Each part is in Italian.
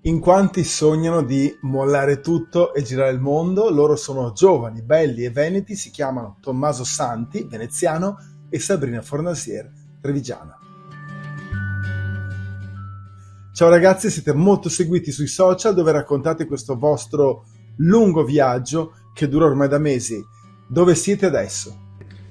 In quanti sognano di mollare tutto e girare il mondo, loro sono giovani, belli e veneti, si chiamano Tommaso Santi, veneziano, e Sabrina Fornasier, trevigiana. Ciao ragazzi, siete molto seguiti sui social dove raccontate questo vostro lungo viaggio che dura ormai da mesi. Dove siete adesso?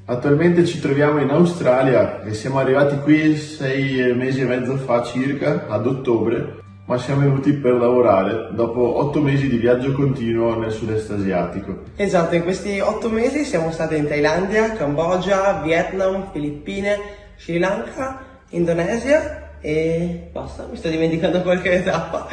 Attualmente ci troviamo in Australia e siamo arrivati qui 6 mesi e mezzo fa circa, ad ottobre, ma siamo venuti per lavorare dopo 8 mesi di viaggio continuo nel sud-est asiatico. Esatto, in questi 8 mesi siamo stati in Thailandia, Cambogia, Vietnam, Filippine, Sri Lanka, Indonesia e basta, mi sto dimenticando qualche tappa.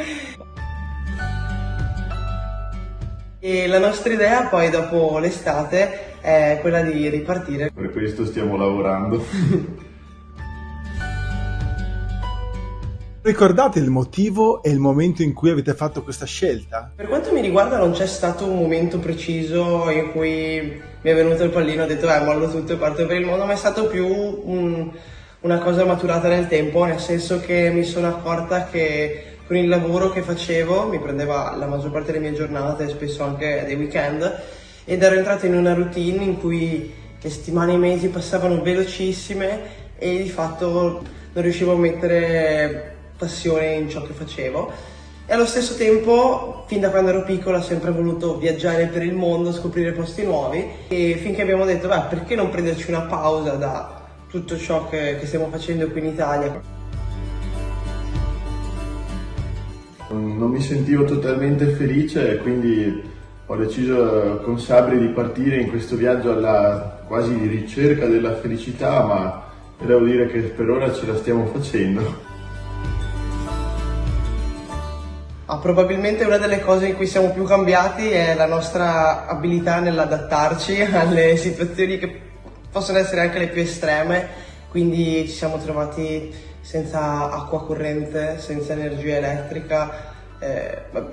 E la nostra idea poi dopo l'estate è quella di ripartire. Per questo stiamo lavorando. Ricordate il motivo e il momento in cui avete fatto questa scelta? Per quanto mi riguarda non c'è stato un momento preciso in cui mi è venuto il pallino e ho detto mollo tutto e parto per il mondo, ma è stato più una cosa maturata nel tempo, nel senso che mi sono accorta che con il lavoro che facevo mi prendeva la maggior parte delle mie giornate, spesso anche dei weekend, ed ero entrata in una routine in cui le settimane e i mesi passavano velocissime e di fatto non riuscivo a mettere passione in ciò che facevo. E allo stesso tempo, fin da quando ero piccola, ho sempre voluto viaggiare per il mondo, scoprire posti nuovi, e finché abbiamo detto perché non prenderci una pausa da tutto ciò che stiamo facendo qui in Italia. Non mi sentivo totalmente felice e quindi ho deciso con Sabri di partire in questo viaggio alla quasi ricerca della felicità, ma devo dire che per ora ce la stiamo facendo. Probabilmente una delle cose in cui siamo più cambiati è la nostra abilità nell'adattarci alle situazioni che possono essere anche le più estreme, quindi ci siamo trovati senza acqua corrente, senza energia elettrica,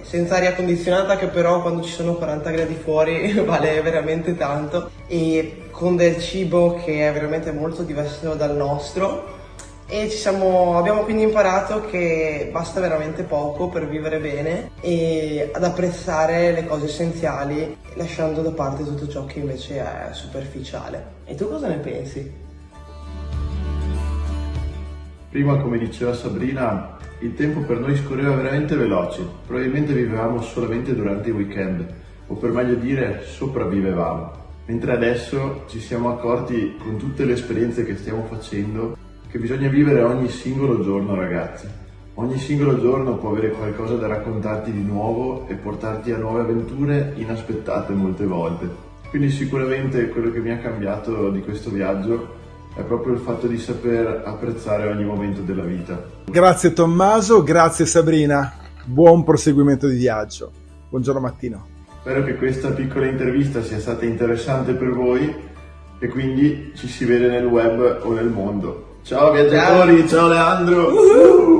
senza aria condizionata, che però quando ci sono 40 gradi fuori vale veramente tanto, e con del cibo che è veramente molto diverso dal nostro. E abbiamo quindi imparato che basta veramente poco per vivere bene e ad apprezzare le cose essenziali, lasciando da parte tutto ciò che invece è superficiale. E tu cosa ne pensi? Prima, come diceva Sabrina, il tempo per noi scorreva veramente veloce. Probabilmente vivevamo solamente durante i weekend, o per meglio dire sopravvivevamo. Mentre adesso ci siamo accorti, con tutte le esperienze che stiamo facendo, che bisogna vivere ogni singolo giorno, ragazzi. Ogni singolo giorno può avere qualcosa da raccontarti di nuovo e portarti a nuove avventure inaspettate molte volte. Quindi sicuramente quello che mi ha cambiato di questo viaggio è proprio il fatto di saper apprezzare ogni momento della vita. Grazie Tommaso, grazie Sabrina, buon proseguimento di viaggio. Buongiorno Mattino. Spero che questa piccola intervista sia stata interessante per voi e quindi ci si vede nel web o nel mondo. Ciao viaggiatori, ciao Leandro!